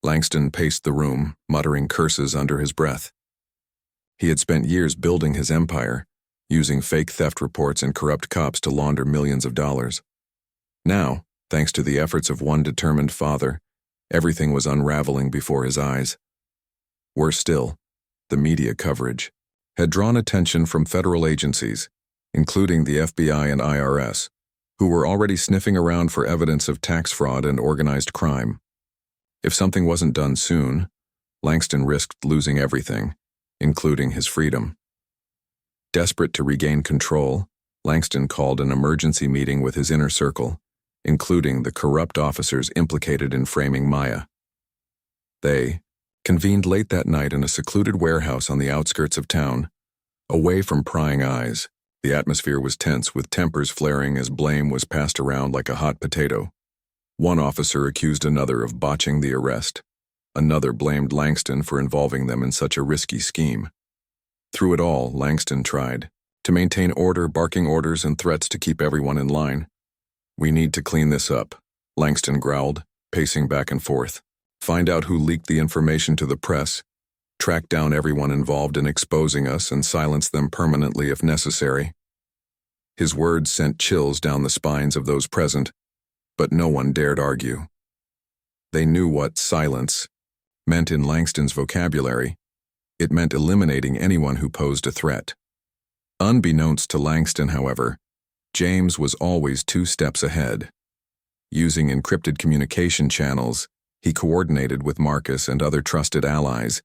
Langston paced the room, muttering curses under his breath. He had spent years building his empire, using fake theft reports and corrupt cops to launder millions of dollars. Now, thanks to the efforts of one determined father, everything was unraveling before his eyes. Worse still, the media coverage had drawn attention from federal agencies, including the FBI and IRS, who were already sniffing around for evidence of tax fraud and organized crime. If something wasn't done soon, Langston risked losing everything, including his freedom. Desperate to regain control, Langston called an emergency meeting with his inner circle, including the corrupt officers implicated in framing Maya. They convened late that night in a secluded warehouse on the outskirts of town, away from prying eyes. The atmosphere was tense, with tempers flaring as blame was passed around like a hot potato. One officer accused another of botching the arrest. Another blamed Langston for involving them in such a risky scheme. Through it all, Langston tried to maintain order, barking orders and threats to keep everyone in line. "We need to clean this up," Langston growled, pacing back and forth. "Find out who leaked the information to the press, track down everyone involved in exposing us, and silence them permanently if necessary." His words sent chills down the spines of those present, but no one dared argue. They knew what silence meant in Langston's vocabulary. It meant eliminating anyone who posed a threat. Unbeknownst to Langston, however, James was always 2 steps ahead. Using encrypted communication channels, he coordinated with Marcus and other trusted allies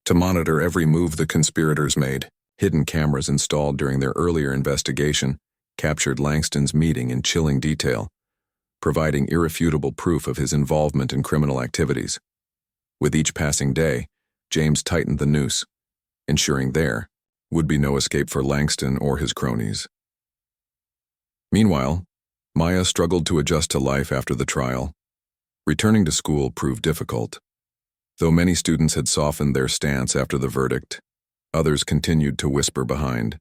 to monitor every move the conspirators made. Hidden cameras installed during their earlier investigation captured Langston's meeting in chilling detail, providing irrefutable proof of his involvement in criminal activities. With each passing day, James tightened the noose, ensuring there would be no escape for Langston or his cronies. Meanwhile, Maya struggled to adjust to life after the trial. Returning to school proved difficult. Though many students had softened their stance after the verdict, others continued to whisper behind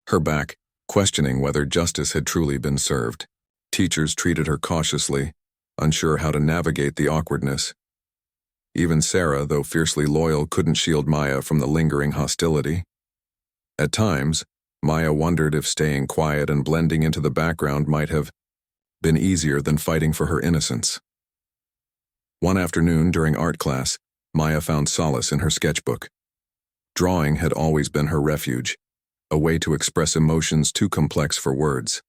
her back, questioning whether justice had truly been served. Teachers treated her cautiously, unsure how to navigate the awkwardness. Even Sarah, though fiercely loyal, couldn't shield Maya from the lingering hostility. At times, Maya wondered if staying quiet and blending into the background might have been easier than fighting for her innocence. One afternoon during art class, Maya found solace in her sketchbook. Drawing had always been her refuge, a way to express emotions too complex for words.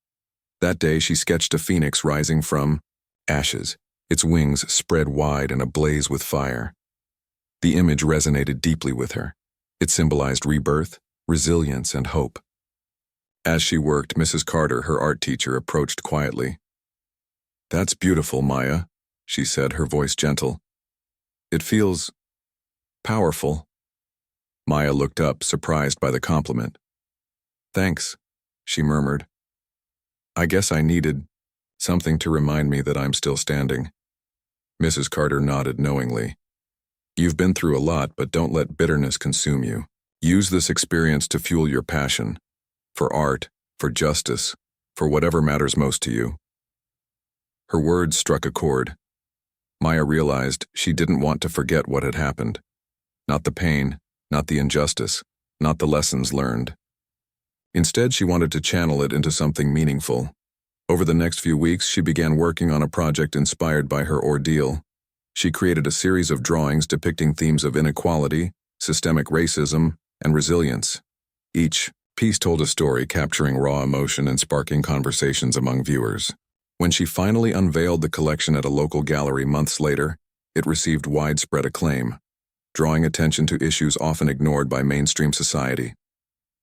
That day she sketched a phoenix rising from ashes, its wings spread wide and ablaze with fire. The image resonated deeply with her. It symbolized rebirth, resilience, and hope. As she worked, Mrs. Carter, her art teacher, approached quietly. "That's beautiful, Maya," she said, her voice gentle. "It feels powerful." Maya looked up, surprised by the compliment. "Thanks," she murmured. "I guess I needed something to remind me that I'm still standing." Mrs. Carter nodded knowingly. "You've been through a lot, but don't let bitterness consume you. Use this experience to fuel your passion, for art, for justice, for whatever matters most to you." Her words struck a chord. Maya realized she didn't want to forget what had happened. Not the pain, not the injustice, not the lessons learned. Instead, she wanted to channel it into something meaningful. Over the next few weeks, she began working on a project inspired by her ordeal. She created a series of drawings depicting themes of inequality, systemic racism, and resilience. Each piece told a story, capturing raw emotion and sparking conversations among viewers. When she finally unveiled the collection at a local gallery months later, it received widespread acclaim, drawing attention to issues often ignored by mainstream society.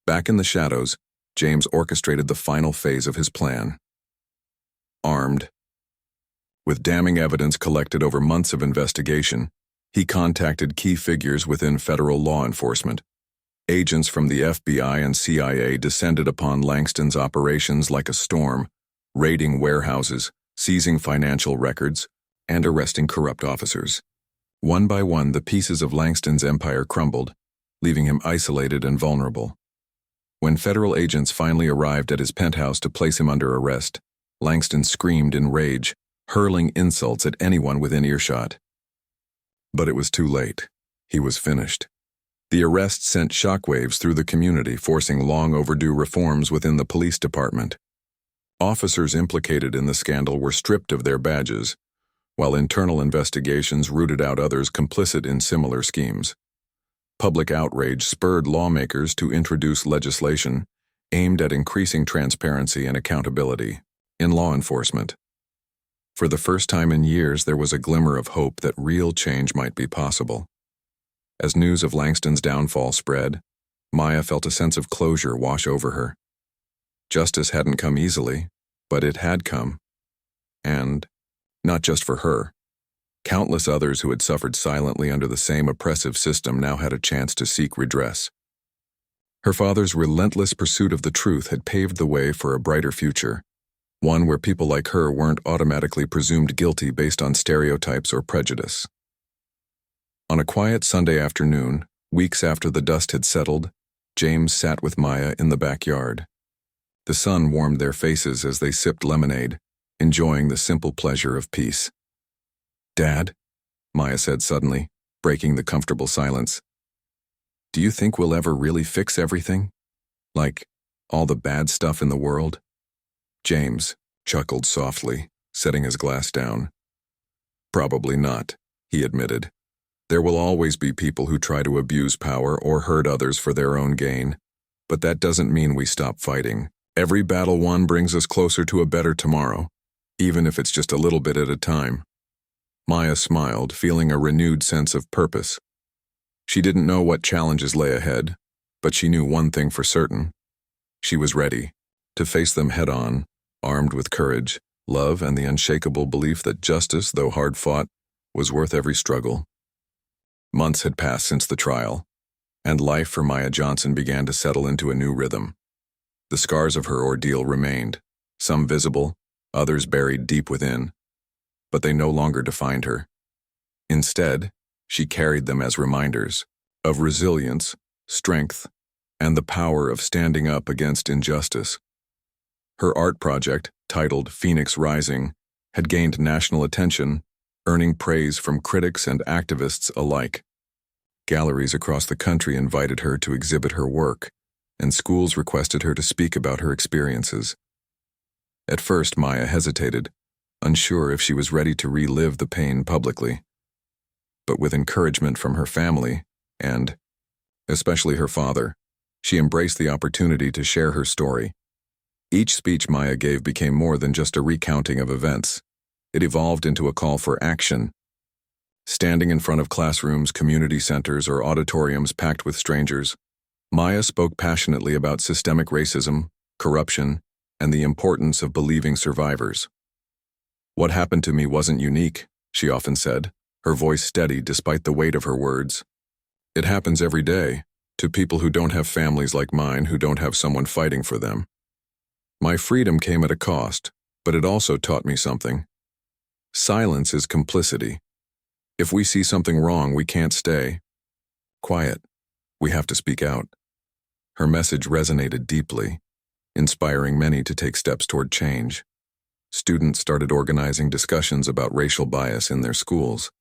Back in the shadows, James orchestrated the final phase of his plan. Armed with damning evidence collected over months of investigation, he contacted key figures within federal law enforcement. Agents from the FBI and CIA descended upon Langston's operations like a storm, raiding warehouses, seizing financial records, and arresting corrupt officers. One by one, the pieces of Langston's empire crumbled, leaving him isolated and vulnerable. When federal agents finally arrived at his penthouse to place him under arrest, Langston screamed in rage, hurling insults at anyone within earshot. But it was too late. He was finished. The arrest sent shockwaves through the community, forcing long overdue reforms within the police department. Officers implicated in the scandal were stripped of their badges, while internal investigations rooted out others complicit in similar schemes. Public outrage spurred lawmakers to introduce legislation aimed at increasing transparency and accountability in law enforcement. For the first time in years, there was a glimmer of hope that real change might be possible. As news of Langston's downfall spread, Maya felt a sense of closure wash over her. Justice hadn't come easily, but it had come. And, not just for her, countless others who had suffered silently under the same oppressive system now had a chance to seek redress. Her father's relentless pursuit of the truth had paved the way for a brighter future, one where people like her weren't automatically presumed guilty based on stereotypes or prejudice. On a quiet Sunday afternoon, weeks after the dust had settled, James sat with Maya in the backyard. The sun warmed their faces as they sipped lemonade, enjoying the simple pleasure of peace. "Dad," Maya said suddenly, breaking the comfortable silence, "do you think we'll ever really fix everything? Like, all the bad stuff in the world?" James chuckled softly, setting his glass down. "Probably not," he admitted. "There will always be people who try to abuse power or hurt others for their own gain, but that doesn't mean we stop fighting. Every battle won brings us closer to a better tomorrow, even if it's just a little bit at a time." Maya smiled, feeling a renewed sense of purpose. She didn't know what challenges lay ahead, but she knew one thing for certain. She was ready to face them head-on, armed with courage, love, and the unshakable belief that justice, though hard-fought, was worth every struggle. Months had passed since the trial, and life for Maya Johnson began to settle into a new rhythm. The scars of her ordeal remained, some visible, others buried deep within, but they no longer defined her. Instead, she carried them as reminders of resilience, strength, and the power of standing up against injustice. Her art project, titled Phoenix Rising, had gained national attention, earning praise from critics and activists alike. Galleries across the country invited her to exhibit her work, and schools requested her to speak about her experiences. At first, Maya hesitated, unsure if she was ready to relive the pain publicly. But with encouragement from her family, and especially her father, she embraced the opportunity to share her story. Each speech Maya gave became more than just a recounting of events. It evolved into a call for action. Standing in front of classrooms, community centers, or auditoriums packed with strangers, Maya spoke passionately about systemic racism, corruption, and the importance of believing survivors. "What happened to me wasn't unique," she often said, her voice steady despite the weight of her words. "It happens every day, to people who don't have families like mine, who don't have someone fighting for them. My freedom came at a cost, but it also taught me something. Silence is complicity. If we see something wrong, we can't stay quiet. We have to speak out." Her message resonated deeply, inspiring many to take steps toward change. Students started organizing discussions about racial bias in their schools.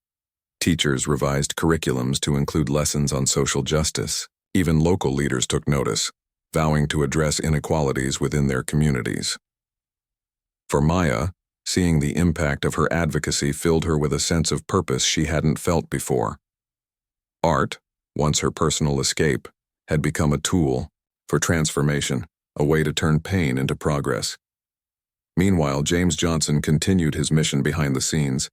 Teachers revised curriculums to include lessons on social justice. Even local leaders took notice, vowing to address inequalities within their communities. For Maya, seeing the impact of her advocacy filled her with a sense of purpose she hadn't felt before. Art, once her personal escape, had become a tool for transformation, a way to turn pain into progress. Meanwhile, James Johnson continued his mission behind the scenes.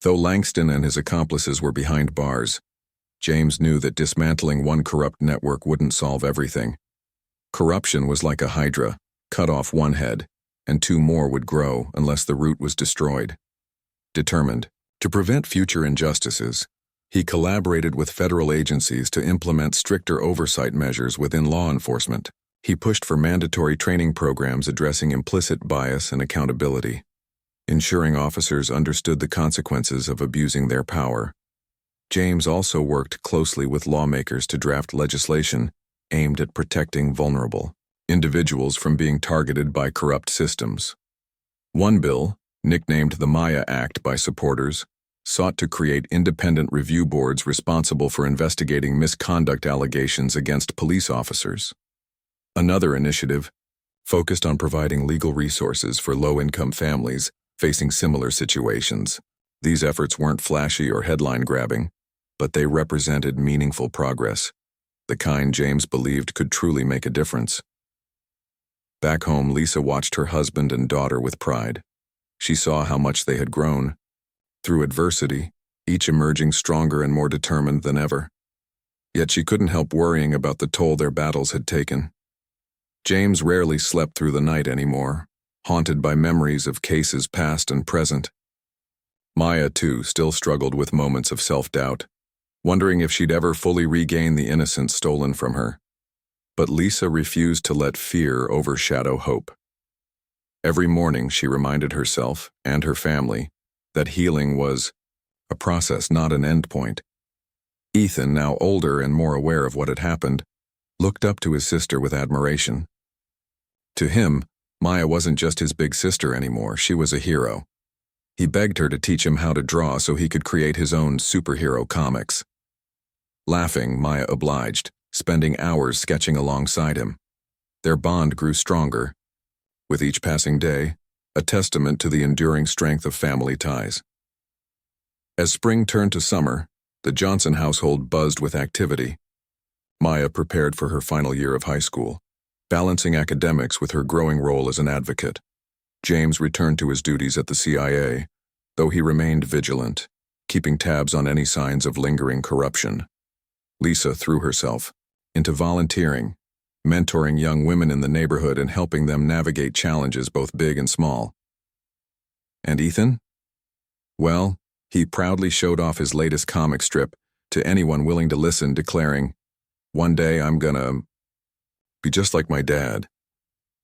Though Langston and his accomplices were behind bars, James knew that dismantling one corrupt network wouldn't solve everything. Corruption was like a hydra, cut off one head, and two more would grow unless the root was destroyed. Determined to prevent future injustices, he collaborated with federal agencies to implement stricter oversight measures within law enforcement. He pushed for mandatory training programs addressing implicit bias and accountability, ensuring officers understood the consequences of abusing their power. James also worked closely with lawmakers to draft legislation aimed at protecting vulnerable individuals from being targeted by corrupt systems. One bill, nicknamed the Maya Act by supporters, sought to create independent review boards responsible for investigating misconduct allegations against police officers. Another initiative focused on providing legal resources for low-income families facing similar situations. These efforts weren't flashy or headline-grabbing, but they represented meaningful progress, the kind James believed could truly make a difference. Back home, Lisa watched her husband and daughter with pride. She saw how much they had grown. Through adversity, each emerging stronger and more determined than ever. Yet she couldn't help worrying about the toll their battles had taken. James rarely slept through the night anymore, haunted by memories of cases past and present. Maya, too, still struggled with moments of self-doubt, wondering if she'd ever fully regain the innocence stolen from her. But Lisa refused to let fear overshadow hope. Every morning she reminded herself and her family that healing was a process, not an endpoint. Ethan, now older and more aware of what had happened, looked up to his sister with admiration. To him, Maya wasn't just his big sister anymore, she was a hero. He begged her to teach him how to draw so he could create his own superhero comics. Laughing, Maya obliged, spending hours sketching alongside him. Their bond grew stronger, with each passing day, a testament to the enduring strength of family ties. As spring turned to summer, the Johnson household buzzed with activity. Maya prepared for her final year of high school, balancing academics with her growing role as an advocate. James returned to his duties at the CIA, though he remained vigilant, keeping tabs on any signs of lingering corruption. Lisa threw herself into volunteering, mentoring young women in the neighborhood and helping them navigate challenges both big and small. And Ethan? Well, he proudly showed off his latest comic strip to anyone willing to listen, declaring, "One day I'm gonna be just like my dad."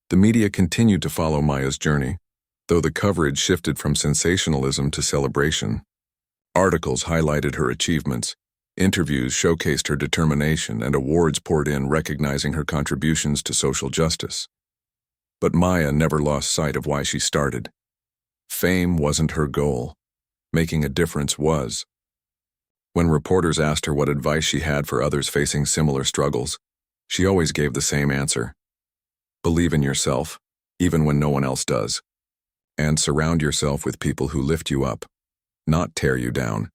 The media continued to follow Maya's journey, though the coverage shifted from sensationalism to celebration. Articles highlighted her achievements, interviews showcased her determination, and awards poured in recognizing her contributions to social justice. But Maya never lost sight of why she started. Fame wasn't her goal. Making a difference was. When reporters asked her what advice she had for others facing similar struggles, she always gave the same answer. Believe in yourself, even when no one else does. And surround yourself with people who lift you up, not tear you down.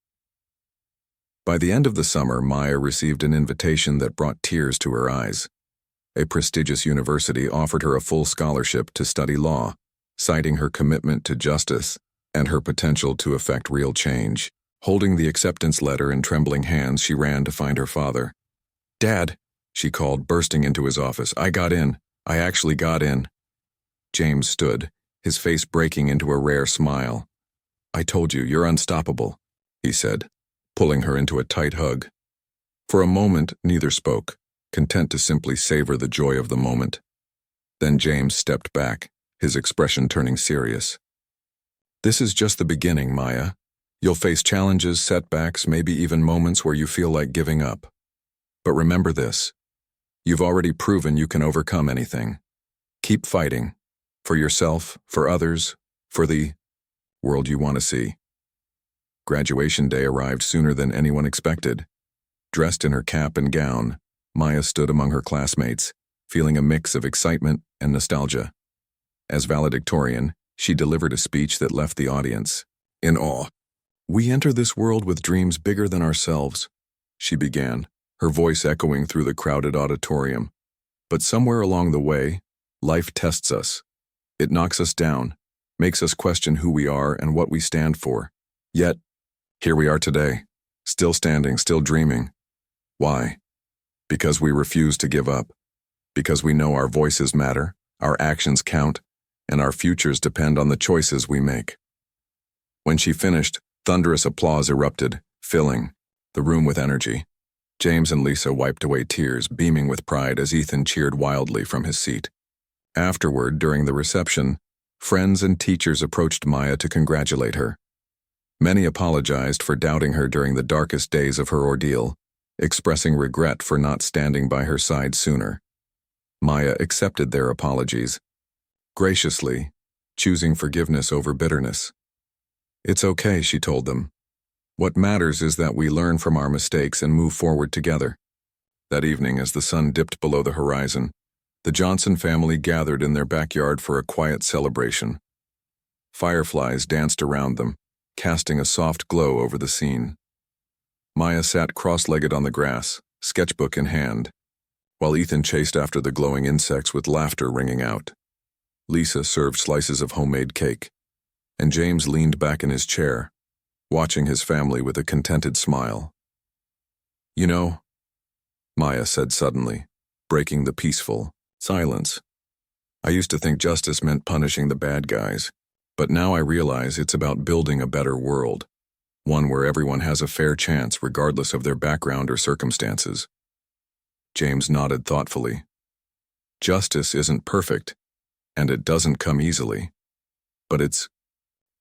By the end of the summer, Maya received an invitation that brought tears to her eyes. A prestigious university offered her a full scholarship to study law, citing her commitment to justice and her potential to effect real change. Holding the acceptance letter in trembling hands, she ran to find her father. "Dad," she called, bursting into his office. "I got in. I actually got in." James stood, his face breaking into a rare smile. "I told you, you're unstoppable," he said, pulling her into a tight hug. For a moment, neither spoke, content to simply savor the joy of the moment. Then James stepped back, his expression turning serious. "This is just the beginning, Maya. You'll face challenges, setbacks, maybe even moments where you feel like giving up. But remember this. You've already proven you can overcome anything. Keep fighting. For yourself, for others, for the world you want to see." Graduation day arrived sooner than anyone expected. Dressed in her cap and gown, Maya stood among her classmates, feeling a mix of excitement and nostalgia. As valedictorian, she delivered a speech that left the audience in awe. "We enter this world with dreams bigger than ourselves," she began, her voice echoing through the crowded auditorium. "But somewhere along the way, life tests us. It knocks us down, makes us question who we are and what we stand for. Yet, here we are today, still standing, still dreaming. Why? Because we refuse to give up. Because we know our voices matter, our actions count, and our futures depend on the choices we make." When she finished, thunderous applause erupted, filling the room with energy. James and Lisa wiped away tears, beaming with pride as Ethan cheered wildly from his seat. Afterward, during the reception, friends and teachers approached Maya to congratulate her. Many apologized for doubting her during the darkest days of her ordeal, expressing regret for not standing by her side sooner. Maya accepted their apologies, graciously, choosing forgiveness over bitterness. "It's okay," she told them. "What matters is that we learn from our mistakes and move forward together." That evening, as the sun dipped below the horizon, the Johnson family gathered in their backyard for a quiet celebration. Fireflies danced around them, casting a soft glow over the scene. Maya sat cross-legged on the grass, sketchbook in hand, while Ethan chased after the glowing insects with laughter ringing out. Lisa served slices of homemade cake, and James leaned back in his chair, watching his family with a contented smile. "You know, Maya said suddenly, breaking the peaceful silence. I used to think justice meant punishing the bad guys, but now I realize it's about building a better world, one where everyone has a fair chance regardless of their background or circumstances. James nodded thoughtfully. Justice isn't perfect, and it doesn't come easily. But it's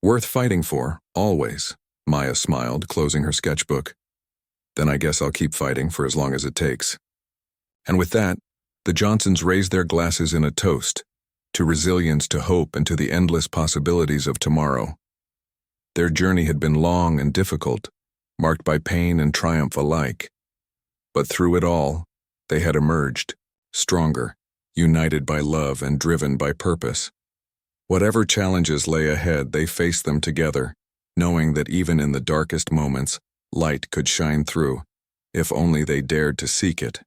worth fighting for, always. Maya smiled, closing her sketchbook. Then I guess I'll keep fighting for as long as it takes. And with that, the Johnsons raised their glasses in a toast, to resilience, to hope, and to the endless possibilities of tomorrow. Their journey had been long and difficult, marked by pain and triumph alike. But through it all, they had emerged, stronger, united by love and driven by purpose. Whatever challenges lay ahead, they faced them together, knowing that even in the darkest moments, light could shine through, if only they dared to seek it.